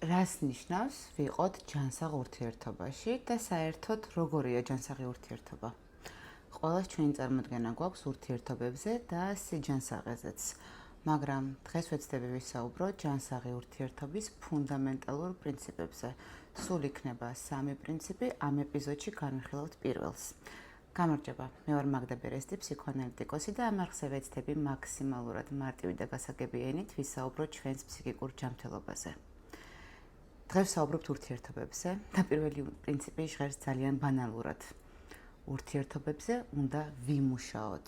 რას ნიშნავს ვიყოთ ჯანსაღ ურთიერთობაში და საერთოდ როგორია ჯანსაღი ურთიერთობა? ყველას ჩვენი წარმოდგენა გვაქვს ურთიერთობებზე და სიჯანსაღეზეც. მაგრამ დღეს ვეცდები ვისაუბროთ ჯანსაღი ურთიერთობის ფუნდამენტალურ პრინციპებზე. სულ იქნება 3 პრინციპი, ამ ეპიზოდში განვიხილავთ პირველს. გამარჯობა, მე ვარ მაგდა ბერესტი, ფსიქოანალიტიკოსი და ამ არხზე ვეცდები მაქსიმალურად მარტივი და გასაგები ენით ვისაუბროთ ჩვენს ფსიქიკურ ჯანმრთელობაზე. დღეს ვსაუბრობთ ურთიერთობებზე და პირველი პრინციპი ჟღერს ძალიან ბანალურად. ურთიერთობებზე უნდა ვიმუშაოთ.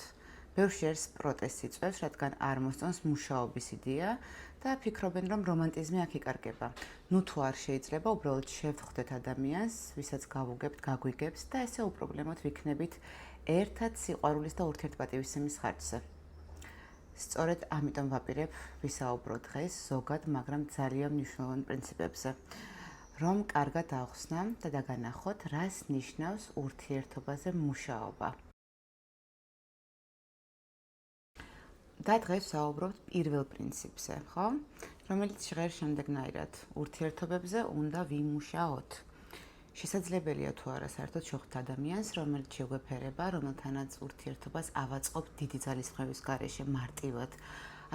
ბევრს ჟღერს პროტესტი წვევს, რადგან არ მოსწონს მუშაობის იდეა და ფიქრობენ, რომ რომანტიზმი აქ იკარგება. ნუ თუ არ შეიძლება, უბრალოდ შევხვდეთ ადამიანს, ვისაც გავუგებთ, გაგვიგებს და ესე უპრობლემოდ ვიქნებით ერთად სიყვარულის და ურთიერთპატივისცემის ხარჯზე. სწორედ ამიტომ ვაპირებ ვისაუბროთ დღეს ზოგად, მაგრამ ძალიან მნიშვნელოვან პრინციპებზე, რომ კარგად ავხსნამ და დაგანახოთ, რას ნიშნავს ურთიერთობაზე მუშაობა. და დღეს ვსაუბრობთ პირველ პრინციპზე, ხო? რომელიც ჟღერს შემდეგნაირად: ურთიერთობებზე უნდა ვიმუშაოთ. შესაძლებელია თუ არა საერთოდ შევხვდეთ ადამიანს, რომელიც შეგვეფერება, რომელთანაც ურთიერთობას ავაწყობთ დიდი ძალისხმევის გარეშე მარტივად.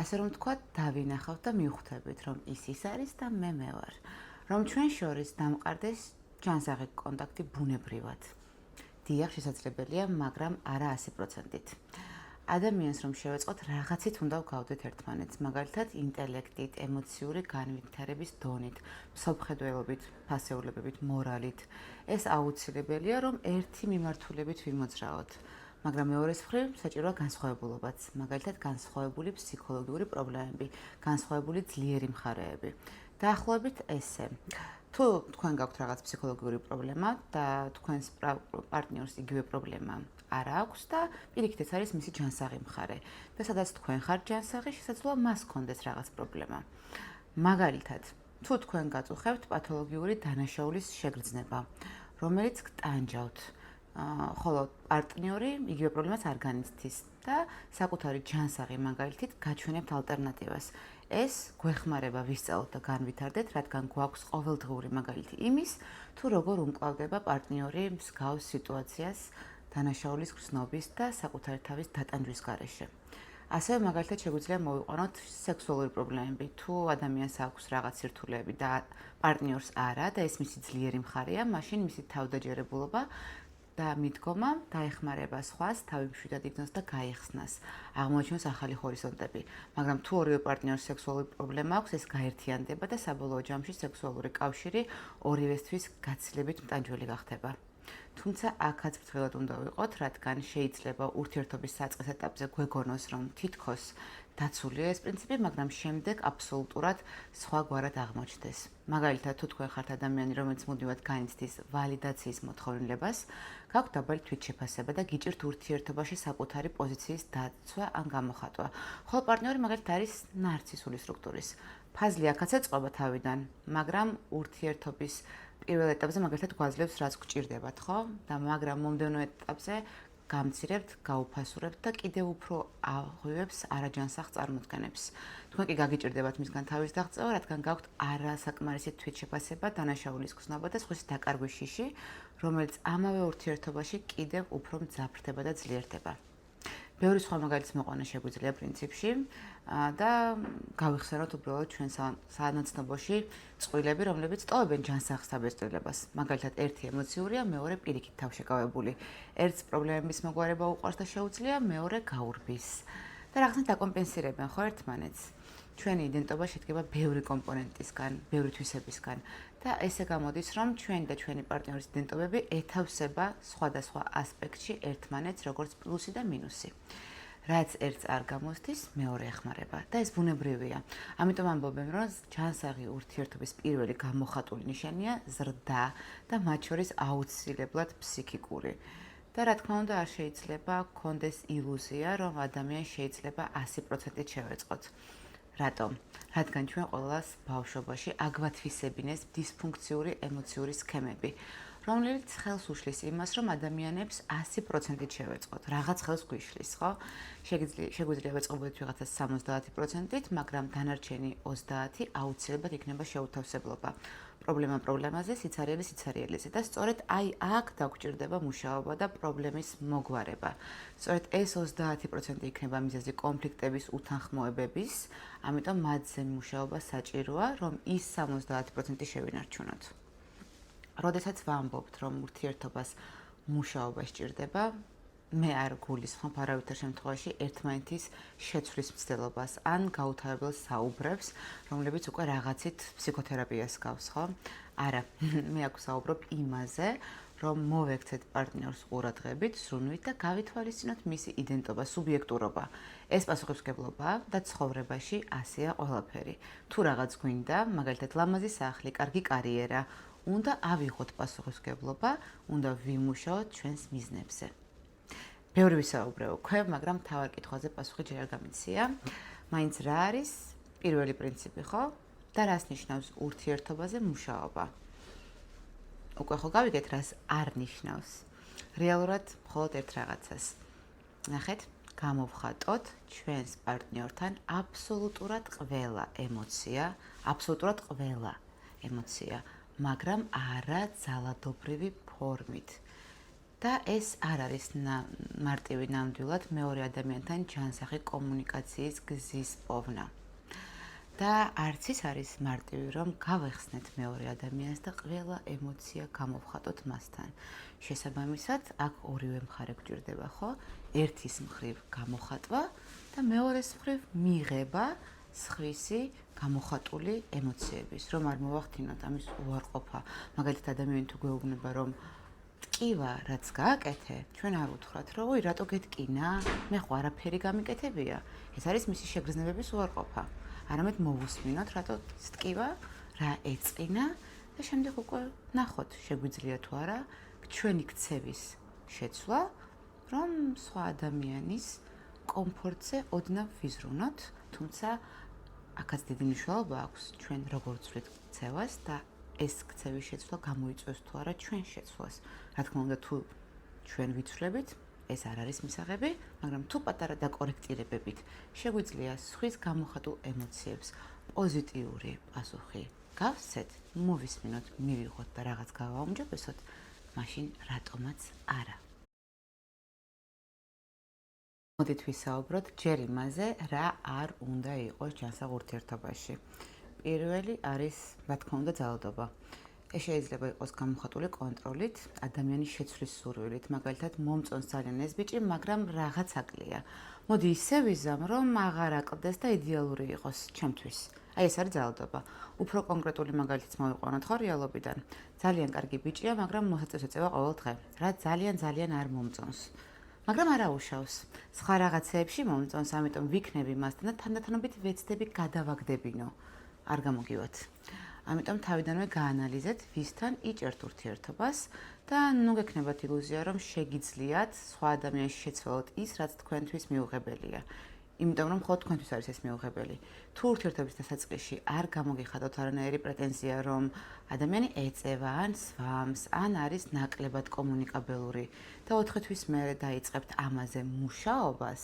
ასე რომ ვთქვათ, დავინახავთ და მივხვდებით, რომ ის არის და მე ვარ. რომ ჩვენ შორის დამყარდეს ჯანსაღი კონტაქტი ბუნებრივად. დიახ, შესაძლებელია, მაგრამ არა 100%-ით. ადამიანს რომ შევეწყოთ, რაღაცით უნდა ვგავდეთ ერთმანეთს, მაგალითად ინტელექტით, ემოციური განვითარების დონით, მსოფლმხედველობით, ფასეულებებით, მორალით. ეს აუცილებელია, რომ ერთი მიმართულებით ვიმოძრაოთ. მაგრამ მეორეს მხრივ საჭიროა განსხვავებულობაც, მაგალითად განსხვავებული ფსიქოლოგიური პრობლემები, განსხვავებული ძლიერი მხარეები. დაახლოებით ესე. თუ თქვენ გაქვთ რაღაც ფსიქოლოგიური პრობლემა და თქვენს პარტნიორს იგივე პრობლემა არ აქვს და პირიქით ეს არის მისი ჯანსაღი მხარე. და სადაც თქვენ ხართ ჯანსაღი, შესაძლოა მას ჰქონდეს რაღაც პრობლემა. მაგალითად, თუ თქვენ გაწუხებთ პათოლოგიური დანაშაულის შეგრძნება, რომელიც გტანჯავთ, ხოლო პარტნიორი იგივე პრობლემას არ განიცდის და საკუთარი ჯანსაღი მაგალითით გაჩვენებთ ალტერნატივას. ეს გვეხმარება ვისწავლოთ და განვითარდეთ, რადგან გვაქვს ყოველდღიური მაგალითი იმის, თუ როგორ უმკლავდება პარტნიორი მსგავს სიტუაციას დანაშაულის გრძნობის და საკუთარი თავის დატანჯვის გარეშე. ასევე მაგალითად შეგვიძლია მოვიყვანოთ სექსუალური პრობლემები, თუ ადამიანს აქვს რაღაც სირთულეები და პარტნიორს არა და ეს მისი ძლიერი მხარეა, მაშინ მისი თავდაჯერებულობა და მიდგომა დაეხმარება სხვას, თავი მშვიდად იგნოს და გაიხსნას, აღმოაჩინოს ახალი ჰორიზონტები. მაგრამ თუ ორივე პარტნიორს სექსუალური პრობლემა აქვს, ეს გაერთიანდება და საბოლოო ჯამში სექსუალური კავშირი ორივესთვის გაცილებით მტანჯველი გახდება. თუმცა აქაც ფრთხილად უნდა ვიყოთ, რადგან შეიძლება ურთიერთობის საწყის ეტაპზე გვეგონოს, რომ თითქოს დაცულია ეს პრინციპი, მაგრამ შემდეგ აბსოლუტურად სხვაგვარად აღმოჩნდეს. მაგალითად, თუ თქვენ ხართ ადამიანი, რომელიც მუდმივად განიცდის ვალიდაციის მოთხოვნილებას, გაქვთ დაბალი თვითშეფასება და გიჭირთ ურთიერთობაში საკუთარი პოზიციის დაცვა ან გამოხატვა. ხოლო პარტნიორი მაგალითად არის ნარცისული სტრუქტურის. ფაზლი აქაც ეწყობა თავიდან, მაგრამ ურთიერთობის პირველ ეტაპზე მაგალითად გვაძლევს, რაც გჭირდებათ, ხო? და მაგრამ მომდევნო ეტაპზე გამცირებთ, გაუფასურებთ და კიდევ უფრო აღვივებს არაჯანსაღ წარმოდგენებს. თქვენ კი გაგიჭირდებათ მისგან თავის დაღწევა, რადგან გაქვთ არასაკმარისი თვითშეფასება, დანაშაულის გრძნობა და სხვისი დაკარგვის შიში, რომელიც ამავე ურთიერთობაში კიდევ უფრო მძაფრდება და ძლიერდება. ბევრი სხვა მაგალითს მოყვანა შეგვიძლია პრინციპში და გავიხსენოთ უბრალოდ ჩვენ სანაცნობოში წყვილები, რომლებიც ტოვებენ ჯანსაღ საბეჭდილებას. მაგალითად, ერთი ემოციურია, მეორე პირიქით თავშეკავებული. ერთს პრობლემების მოგვარება უყვარს და შეუძლია, მეორე გაურბის. და რაღაცნაირად დაკომპენსირებენ ხო ერთმანეთს. ჩვენი იდენტობა შედგება ბევრი კომპონენტისგან, ბევრი თვისებისგან და ესე გამოდის, რომ ჩვენი და ჩვენი პარტნიორის იდენტობები ეთავსება სხვადასხვა ასპექტში ერთმანეთს, როგორც პლუსი და მინუსი. რაც ერთს არ გამოსდის, მეორე ეხმარება და ეს ბუნებრივია. ამიტომ ამბობენ, რომ ჯანსაღი ურთიერთობის პირველი გამოხატული ნიშანია ზრდა და მათ შორის აუცილებლად ფსიქიკური. და რა თქმა უნდა, არ შეიძლება გქონდეს ილუზია, რომ ადამიანს შეიძლება 100%-ით შევეწყოთ. რატომ? რადგან ჩვენ ყველას ბავშვობაში აგვათვისებინეს დისფუნქციური ემოციური სქემები. რომელიც ხელს უშლის იმას, რომ ადამიანებს 100%-ით შევეწყოთ. რაღაც ხელს გვიშლის, ხო? შეგვიძლია ვეწყობოდეთ ვიღაცას 70%-ით, მაგრამ დანარჩენი 30 აუცილებლად იქნება შეუთავსებლობა. პრობლემაზე, სიცარიელეზე და სწორედ აი აქ დაგვჭირდება მუშაობა და პრობლემის მოგვარება. სწორედ ეს 30% იქნება მიზეზი კონფლიქტების უთანხმოებების, ამიტომ მათზე მუშაობა საჭიროა, რომ ის 70% შევინარჩუნოთ. როდესაც ვამბობთ, რომ ურთიერთობას მუშაობა სჭირდება, მე არ გულისხმობ არავითარ შემთხვევაში ერთმანეთის შეცვლის მცდელობას ან გაუთავებელ საუბრებს, რომლებიც უკვე რაღაცით ფსიქოთერაპიას გავს, ხო? არა, მე აქ ვსაუბრობ იმაზე, რომ მოვექცეთ პარტნიორს ყურადღებით, სრუნვით და გავითვალისწინოთ მისი იდენტობა, სუბიექტურობა. ეს პასუხისმგებლობაა და ცხოვრებაში ასეა ყველაფერი. თუ რაღაც გვინდა, მაგალითად ლამაზი სახლი, კარგი კარიერა, უნდა ავიღოთ პასუხისმგებლობა, უნდა ვიმუშაოთ ჩვენს მიზნებზე. ბევრი ვისაუბრე უკვე, მაგრამ მთავარ კითხვაზე პასუხი ჯერ არ გამიცია. მაინც რა არის პირველი პრინციპი, ხო? და რას ნიშნავს ურთიერთობაზე მუშაობა? უკვე ხო გავიგეთ, რას არ ნიშნავს. რეალურად მხოლოდ ერთ რაღაცას. ნახეთ, გამოვხატოთ ჩვენს პარტნიორთან აბსოლუტურად ყველა ემოცია, მაგრამ არა ძალადობრივი ფორმით. და ეს არ არის მარტივი ნამდვილად მეორე ადამიანთან ჯანსაღი კომუნიკაციის გზის პოვნა. და არც ის არის მარტივი, რომ გავეხსნეთ მეორე ადამიანს და ყველა ემოცია გამოვხატოთ მასთან. შესაბამისად, აქ ორივე მხარე გვჭირდება, ხო? ერთის მხრივ გამოხატვა და მეორეს მხრივ მიღება სხვისი გამოხატული ემოციების, რომ არ მოვახდინოთ ამის უარყოფა. მაგალითად, ადამიანი თუ გვეუბნება, რომ ტკივა, რაც გააკეთე, ჩვენ არ უთხრათ, რომ ой, რატო გეტკინა? მე ხო არაფერი გამიკეთებია. ეს არის მისი შეგრძნებების უარყოფა. არამედ მოვუსმინოთ, რატო ტკივა, რა ეწყინა და შემდეგ უკვე ნახოთ, შეგვიძლია თუ არა ჩვენი ქცევის შეცვლა, რომ სხვა ადამიანის კომფორტზე ოდნავ ვიზრუნოთ, თუმცა აქაც დიდი მნიშვნელობა აქვს ჩვენ როგორ ვცვლით ქცევას და ეს ქცევის შეცვლა გამოიწვევს თუ არა ჩვენ შეცვლას. რა თქმა უნდა, თუ ჩვენ ვიცვლებით, ეს არ არის მისაღები, მაგრამ თუ პატარა დაკორექტირებებით შეგვიძლია სხვის გამოხატულ ემოციებს პოზიტიური პასუხი გავსცეთ, მოვისმინოთ, მივიღოთ და რაღაც გავაუმჯობესოთ, მაშინ რატომაც არა. მოდით ვისაუბროთ ჯერ იმაზე, რა არ უნდა იყოს ჯანსაღ ურთიერთობაში. პირველი არის, რა თქმა უნდა, ძალადობა. ეს შეიძლება იყოს გამოხატული კონტროლით, ადამიანის შეცვლის სურვილით, მაგალითად, მომწონს ძალიან ეს ბიჭი, მაგრამ რაღაც აკლია. მოდი ისე ვიზამ, რომ აღარ აკლდეს და იდეალური იყოს ჩემთვის. აი ეს არის ძალადობა. უფრო კონკრეტული მაგალითიც მოვიყვანოთ ხო რეალობიდან. ძალიან კარგი ბიჭია, მაგრამ მოსაწევს ეწევა ყოველ დღე. რა ძალიან არ მომწონს. მაგრამ არ აუშავს. სხვა რაღაცეებში მომწონს, ამიტომ ვიქნები მასთან და თანდათანობით ვეცდები გადავაგდებინო. არ გამოგივათ. ამიტომ თავიდანვე გაანალიზეთ, ვისთან იჭერთ ურთიერთობას და ნუ გექნებათ ილუზია, რომ შეგიძლიათ სხვა ადამიანს შეცვალოთ ის, რაც თქვენთვის მიუღებელია. იმიტომ რომ მხოლოდ თქვენთვის არის ეს მიუღებელი. თუ ურთიერთობის დასაწყისში არ გამოგიხადოთ არანაირი პრეტენზია, რომ ადამიანი ეწევა ან სვამს, ან არის ნაკლებად კომუნიკაბელური და 4 თვის მერე დაიწყებთ ამაზე მუშაობას,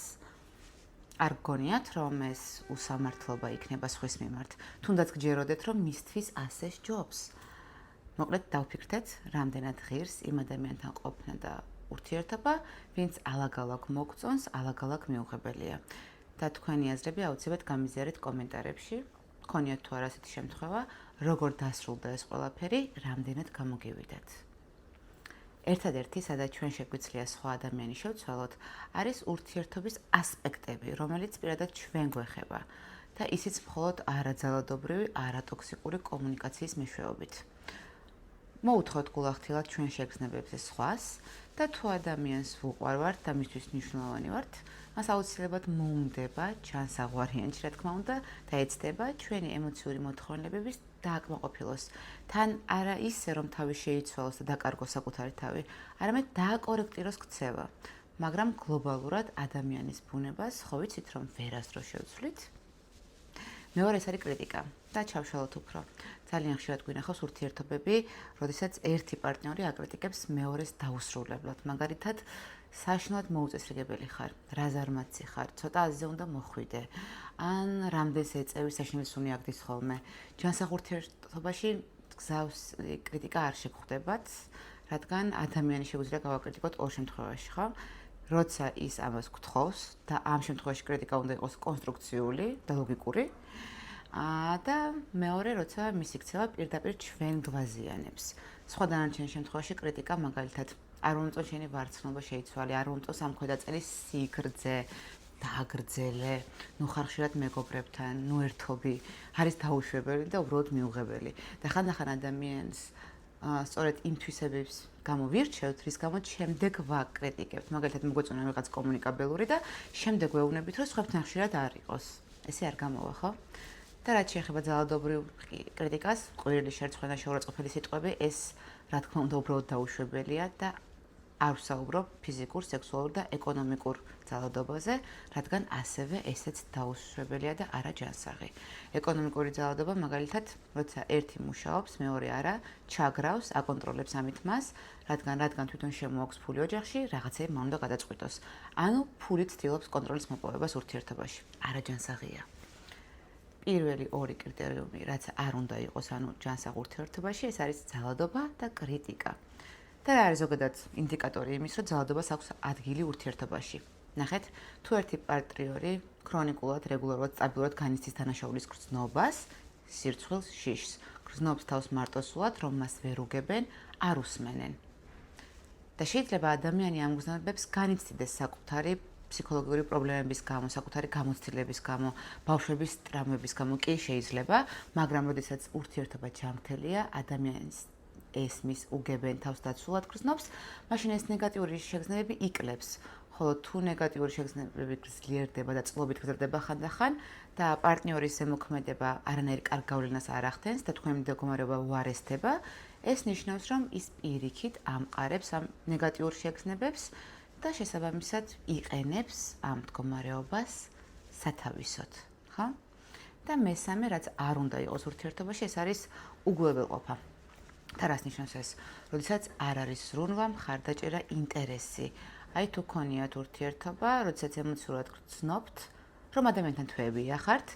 არ გგონიათ, რომ ეს უსამართლობა იქნება სხვის მიმართ. თუნდაც გჯეროდეთ, რომ მისთვის ასე სჯობს. მოკლედ დავფიქრდეთ, რამდენად ღირს იმ ადამიანთან ყოფნა და ურთიერთობა, ვინც ალაგ-ალაგ მოგწონს, ალაგ-ალაგ მიუღებელია. და თქვენი აზრები აუცილებლად გამიზიარეთ კომენტარებში. გქონიათ თუ არა ასეთი შემთხვევა, როგორ დასრულდა ეს ყველაფერი, რამდენად გამოგივიდათ. ერთადერთი, სადაც ჩვენ შეგვიძლია სხვა ადამიანის შევცვალოთ, არის ურთიერთობის ასპექტები, რომელიც პირადად ჩვენ გვეხება და ისიც მხოლოდ არაძალადობრივი, არატოქსიკური კომუნიკაციის მეშვეობით. მოუთხოვთ გულახდილად ჩვენ შეგრძნებებზე სხვას და თუ ადამიანს ვუყვარვართ და მისთვის მნიშვნელოვანი ვართ, მას აუცილებლად მოუნდება ჯანსაღ ვარიანტში, რა თქმა უნდა, და ეცდება ჩვენი ემოციური მოთხოვნებების დააკმაყოფილოს. თან არა ისე, რომ თავი შეიცვალოს და დაკარგოს საკუთარი თავი, არამედ დააკორექტიროს ქცევა. მაგრამ გლობალურად ადამიანის ბუნებას, ხო ვიცით, რომ ვერასდროს შევცვლით, მეორე ეს არის კრიტიკა და ჩავშალოთ უფრო. ძალიან ხშირად გვინახავს ურთიერთობები, როდესაც ერთი პარტნიორი აკრიტიკებს მეორეს დაუსრულებლად. მაგალითად, საშინლად მოუწესრიგებელი ხარ, რა ზარმაცი ხარ, ცოტა აზზე უნდა მოხვიდე. ან რამდენს ეწევი საშინლის უნი აგდის ხოლმე. ჯანსაღ ურთიერთობაში გზავს კრიტიკა არ შეგხვდებათ, რადგან ადამიანი შეგვიძლია გავაკრიტიკოთ ორ შემთხვევაში, ხო? როცა ის ამას გთხოვს და ამ შემთხვევაში კრიტიკა უნდა იყოს კონსტრუქციული და ლოგიკური. და მეორე, როცა მისი ქცევა პირდაპირ ჩვენ გვაზიანებს. სხვა დანარჩენ შემთხვევაში კრიტიკა მაგალითად არ მომწონს შენი ვარცხნობა შეიცვალე, არ მომწონს ამ ქვედაწელის სიგრძე, დააგრძელე, ნუ ხარ ხშირად მეგობრებთან, ნუ ერთობი, არის დაუშვებელი და უბრალოდ მიუღებელი. და ხანდახან ადამიანს სწორედ იმ თვისებებს გამოვირჩევთ, რის გამოც შემდეგ ვაკრიტიკებთ. მაგალითად, მოგვეწონა ვიღაც კომუნიკაბელური და შემდეგ ვეუბნებით, რომ სხვებთან ხშირად არ იყოს. ესე არ გამოვა, ხო? და რაც შეეხება ძალადობრივ კრიტიკას, ყვირილის შერცხვენა, შეურაცხყოფელი სიტყვები, ეს რა თქმა უნდა უბრალოდ დაუშვებელია და არ ვსაუბრობ ფიზიკურ, სექსუალურ და ეკონომიკურ ძალადობაზე, რადგან ასევე ესეც დაუშვებელია და არა ჯანსაღი. ეკონომიკური ძალადობა მაგალითად, როცა ერთი მუშაობს, მეორე არა, ჩაგრავს, აკონტროლებს ამით მას, რადგან თვითონ შემოაქვს ფული ოჯახში, რაღაცები მან უნდა გადაწყვიტოს. ანუ ფულით ცდილობს კონტროლის მოპოვებას ურთიერთობაში. არა ჯანსაღია. პირველი ორი კრიტერიუმი, რაც არ უნდა იყოს, ანუ ჯანსაღ ურთიერთობაში, ეს არის ძალადობა და კრიტიკა. და რა არის ზოგადად ინდიკატორი იმის, რომ ძალადობას აქვს ადგილი ურთიერთობაში. ნახეთ, თუ ერთი პარტნიორი ქრონიკულად, რეგულარულად, სტაბილურად განიცდის დანაშაულის გრძნობას, სირცხვილს, შიშს, გრძნობს თავს მარტოსულად, რომ მას ვერ უგებენ, არ უსმენენ. და შეიძლება ადამიანი ამ გრძნობებს განიცდიდეს საკუთარი ფსიქოლოგიური პრობლემების გამო, საკუთარი გამოცდილების გამო, ბავშვების ტრამვების გამო კი შეიძლება, მაგრამ როდესაც ურთიერთობა ჯანმრთელია, ადამიანის ესმის უგებენ თავს დაცულად გრძნობს, მაშინ ეს ნეგატიური შეგრძნებები იკლებს. ხოლო თუ ნეგატიური შეგრძნებები ძლიერდება და წყლობით გრძელდება ხანდახან და პარტნიორის ზემოქმედება არანაირ კარგ გავლენას არ ახდენს და თქვენი მდგომარეობა უარესდება, ეს ნიშნავს, რომ ის პირიქით ამყარებს ამ ნეგატიურ შეგრძნებებს და შესაბამისად იყენებს ამ მდგომარეობას სათავისოდ, ხო? და მესამე, რაც არ უნდა იყოს ურთიერთობაში, ეს არის უგულებელყოფა. და რას ნიშნავს ეს? როდესაც არ არის ზრუნვა, მხარდაჭერა, ინტერესი. აი თუ გქონიათ ურთიერთობა, როდესაც ემოციურად გრძნობთ, რომ ადამიანთან თვეებია ხართ,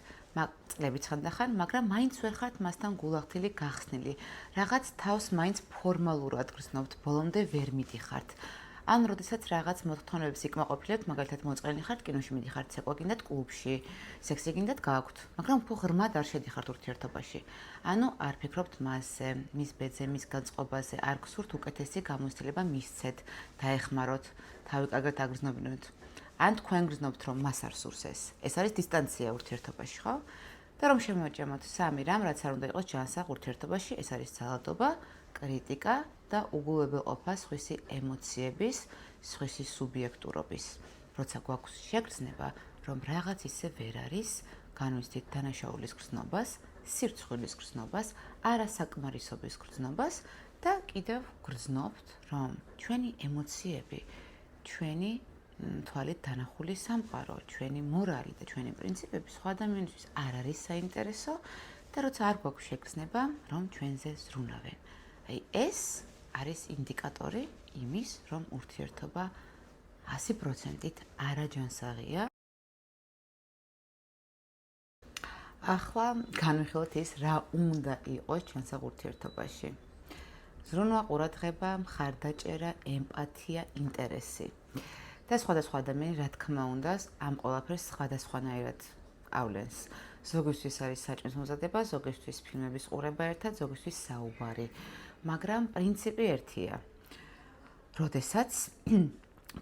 წლებიც ხანდახან, მაგრამ მაინც ვერ ხართ მასთან გულახდილი, გახსნილი. რაღაც თავს მაინც ფორმალურად გრძნობთ, ბოლომდე ვერ მიდიხართ. ან როდესაც რაღაც მოთხოვნებებს იკმაყოფილებთ, მაგალითად მოწყენი ხართ, კინოში მიდიხართ, ცეკვა გინდათ კლუბში, სექსი გინდათ გააქვთ, მაგრამ უფრო ღრმად არ შედიხართ ურთიერთობაში. ანუ არ ფიქრობთ მასზე, მის ბედზე, მის განწყობაზე, არ გსურთ უკეთესი გამოცდილება მისცეთ, დაეხმაროთ, თავი კარგად აგრძნობინოთ. ან თქვენ გრძნობთ, რომ მას არ სურს ეს. ეს არის დისტანცია ურთიერთობაში, ხო? და რომ შემოვაჭამოთ სამი რამ, რაც არ უნდა იყოს ჯანსაღ ურთიერთობაში, ეს არის ძალადობა, კრიტიკა და უგულებელყოფა სხვისი ემოციების, სხვისი სუბიექტურობის. როცა გვაქვს შეგრძნება, რომ რაღაც ისე ვერ არის, განვიცდით დანაშაულის გრძნობას, სირცხვილის გრძნობას, არასაკმარისობის გრძნობას და კიდევ გრძნობთ, რომ ჩვენი ემოციები, ჩვენი თვალით დანახული სამყარო, ჩვენი მორალი და ჩვენი პრინციპები სხვა ადამიანისთვის არ არის საინტერესო და როცა არ გვაქვს შეგრძნება, რომ ჩვენზე ზრუნავენ. აი ეს არის ინდიკატორი იმის, რომ ურთიერთობა 100%-ით არაჯანსაღია. ახლა განვიხილოთ ის, რა უნდა იყოს ჯანსაღ ურთიერთობაში. ზრუნვა, ყურადღება, მხარდაჭერა, ემპათია, ინტერესი. და სხვადასხვა ადამიანი, რა თქმა უნდა, ამ ყველაფერს სხვადასხვანაირად ავლენს. ზოგისთვის არის საჭმის მომზადება, ზოგისთვის ფილმების ყურება ერთად, ზოგისთვის საუბარი. მაგრამ პრინციპი ერთია. როდესაც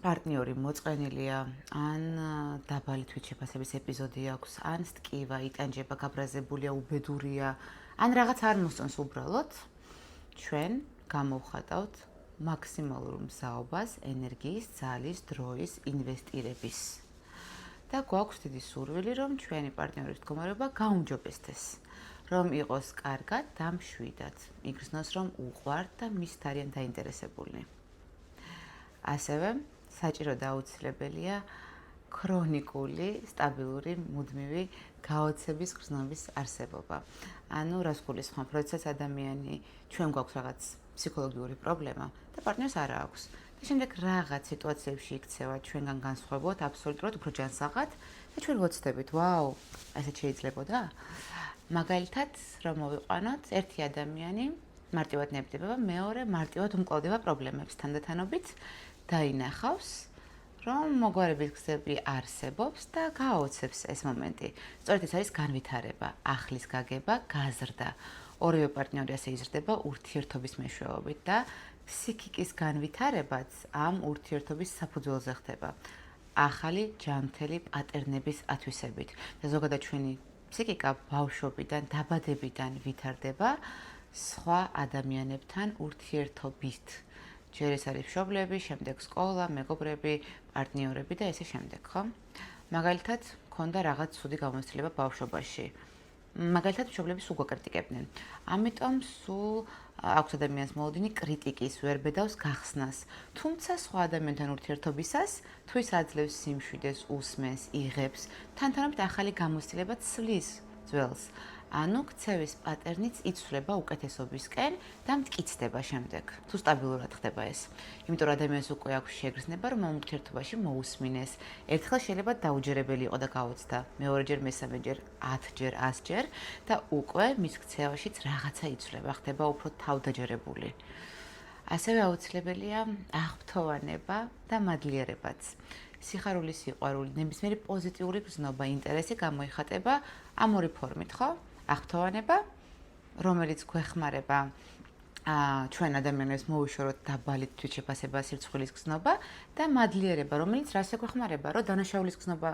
პარტნიორი მოწყენილია, ან დაბალი თვითშეფასების ეპიზოდი აქვს, ან სტკივა, იტანჯება, გაბრაზებულია, უბედურია, ან რაღაც არ მოსწონს უბრალოდ, ჩვენ გამოვხატავთ მაქსიმალურ მზაობას, ენერგიის, ძალის, დროის, ინვესტირების. და გვაქვს დიდი სურვილი, რომ ჩვენი პარტნიორის მდგომარეობა გაუმჯობესდეს, რომ იყოს კარგად და მშვიდად, იგრძნოს, რომ უყვართ და მისთ არიან დაინტერესებულნი. ასევე საჭირო და აუცილებელია ქრონიკული, სტაბილური, მუდმივი გაოცების გრძნობის არსებობა. ანუ რას გულისხმობ, როდესაც ადამიანი ჩვენ გვაქვს რაღაც ფსიქოლოგიური პრობლემა და პარტნიორს არ აქვს. და შემდეგ რაღაც სიტუაციებში იქცევა ჩვენგან განსხვავებულად, აბსოლუტურად უფრო ჯანსაღად და ჩვენ ვოცდებით, ვაუ, ასეთ შეიძლებოდა? მაგალითად, რომ მოვიყვანოთ, ერთი ადამიანი მარტივად ნებდება, მეორე მარტივად უმკლავდება პრობლემებს თანდათანობით, დაინახავს, რომ მოგვარების გზები არსებობს და გააოცებს ეს მომენტი. სწორედ ეს არის განვითარება, ახლის გაგება, გაზრდა. ორივე პარტნიორი ასე იზრდება ურთიერთობის მეშვეობით და ფსიქიკის განვითარებაც ამ ურთიერთობის საფუძველზე ხდება. ახალი ჯანმრთელი პატერნების ათვისებით. და ზოგადად ჩვენი ფსიქიკა ბავშვობიდან, დაბადებიდან ვითარდება სხვა ადამიანებთან ურთიერთობით. ჯერ ეს არის მშობლები, შემდეგ სკოლა, მეგობრები, პარტნიორები და ესე შემდეგ, ხო? მაგალითად, მქონდა რაღაც ცუდი გამოცდილება ბავშვობაში. მაგალითად, მშობლები სულ გვაკრიტიკებდნენ. ამიტომ სულ აქვს ადამიანს მოლოდინი კრიტიკის, ვერ ბედავს გახსნას. თუმცა სხვა ადამიანთან ურთიერთობისას თუ ის აძლევს სიმშვიდეს, უსმენს, იღებს, თანთანობით ახალი გამოცდილება ცვლის ძველს. ანუ ქცევის პატერნიც იცვლება უკეთესობისკენ და მტკიცდება შემდეგ, თუ სტაბილურად ხდება ეს. იმიტომ რომ ადამიანს უკვე აქვს შეგრძნება, რომ ამ ურთიერთობაში მოусმინეს. ერთხელ შეიძლება დაუჯერებელი იყო და გაოცდა, მეორეჯერ, მესამეჯერ, 10ჯერ, 100ჯერ და უკვე მის ქცევაშიც რაღაცა იცვლება, ხდება უფრო თავდაჯერებული. ასევე აუცილებელია აღფრთოვანება და მადლიერებაც. სიხარულის სიყვარული, ნებისმიერი პოზიტიური გრძნობა, ინტერესი გამოიხატება ამ ორი ფორმით, ხო? აღფრთოვანება, რომელიც გვეხმარება ჩვენ ადამიანებს მოვიშოროთ დაბალი თვითშეფასება, სირცხვილის გრძნობა და მადლიერება, რომელიც რას ეგვეხმარება, რომ დანაშაულის გრძნობა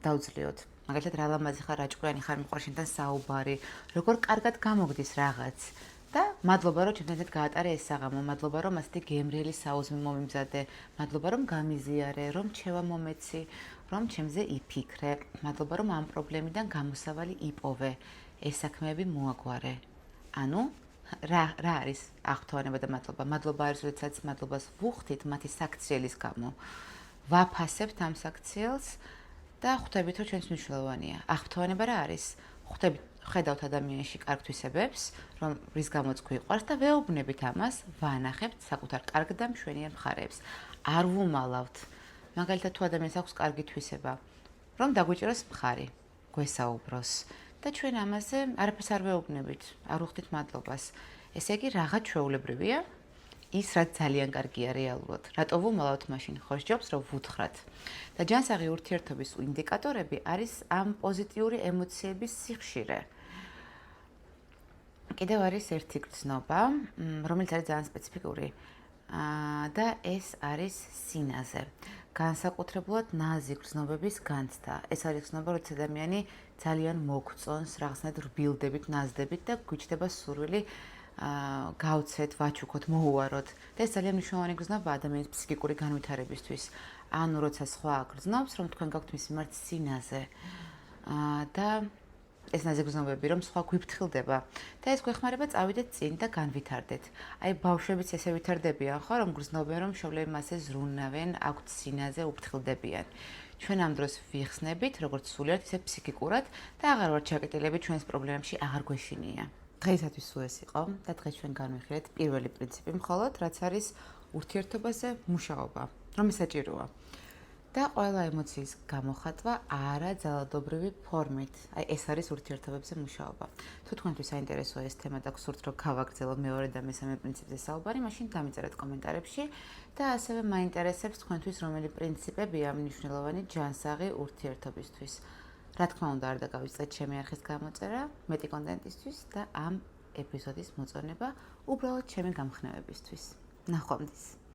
დაუძლიოთ. მაგალითად, რა ლამაზი ხარ, რა ჭკვიანი ხარ, მიყვარს შენთან საუბარი, როგორ კარგად გამოგდის რაღაც. და მადლობა, რომ ჩემთან ერთად გაატარე ეს საღამო, მადლობა, რომ ასეთი გემრიელი საუზმე მომიმზადე, მადლობა, რომ გამიზიარე, რომ ჩევა მომეცი, რომ ჩემზე იფიქრე, მადლობა, რომ ამ პრობლემიდან გამოსავალი იპოვე. ეს საქმეები მოაგვარე. ანუ რა არის აღფრთოვანება და მადლობა? მადლობა არის, როდესაც მადლობას ვუხდით მათი საქციელის გამო. ვაფასებთ ამ საქციელს და ხვდებით, რომ ჩვენს მნიშვნელოვანია. აღფრთოვანება რა არის? ხედავთ ადამიანში კარგ თვისებებს, რომ რის გამოც გვიყვარს და ვეუბნებით ამას, ვანახებთ საკუთარ კარგ და მშვენიერ მხარეებს. არ ვუმალავთ. მაგალითად, თუ ადამიანს აქვს კარგი თვისება, რომ დაგვიჭიროს მხარი, გვესაუბროს და ჩვენ ამაზე არაფერს არ ვეუბნებით, არ ვუხდით მადლობას. ესე იგი, რაღაც ჩვეულებრივია ის, რაც ძალიან კარგია რეალურად. რატო ვუმალავთ მაშინ? ხო სჯობს, რომ ვუთხრათ. და ჯანსაღი ურთიერთობის ინდიკატორები არის ამ პოზიტიური ემოციების სიხშირე. კიდევ არის ერთი გრძნობა, რომელიც არის ძალიან სპეციფიკური და ეს არის სინაზე. განსაკუთრებულად ნაზი გრძნობების განცდა. ეს არის გრძნობა, როცა ადამიანი ძალიან მოგწონს, რაღაცნაირად რბილდებით, ნაზდებით და გვიჩნდება სურვილი გავცეთ, ვაჩუქოთ, მოუაროთ. და ეს ძალიან მნიშვნელოვანი გრძნობა ადამიანის ფსიქიკური განვითარებისთვის. ანუ როცა სხვა გრძნობს, რომ თქვენ გაქვთ მის მიმართ სინაზე და ეს ნაზიგრძნობები, რომ სხვა გვიფრთხილდება და ეს გვეხმარება წავიდეთ წინ და განვითარდეთ. აი ბავშვებიც ესე ვითარდებიან, ხო, რომ გრძნობენ, რომ მშობლები მასე ზრუნავენ, აქვთ სინაზე, უფრთხილდებიან. ჩვენ ამ დროს ვიხსნებით, როგორც სულიად, ისე ფსიქიკურად და აღარ ვართ ჩაკეტილები ჩვენს პრობლემებში აღარ გვეშინია. დღეისათვის სულ ეს იყო და დღეს ჩვენ განვიხილეთ პირველი პრინციპი მხოლოდ, რაც არის ურთიერთობაზე მუშაობა, რომ საჭიროა. და ყველა ემოციის გამოხატვა არა ძალადობრივი ფორმით. აი ეს არის ურთიერთობებზე მუშაობა. თუ თქვენთვის საინტერესოა ეს თემა და გსურთ რომ გავაგრძელო მეორე და მესამე პრინციპზე საუბარი, მაშინ დამიწერეთ კომენტარებში და ასევე მაინტერესებს თქვენთვის რომელი პრინციპებია მნიშვნელოვანი ჯანსაღი ურთიერთობისთვის. რა თქმა უნდა, არ დაგავიწყეთ ჩემი არხის გამოწერა მეტი კონტენტისთვის და ამ ეპიზოდის მოწონება უბრალოდ ჩემი გამხნევებისთვის. ნახვამდის.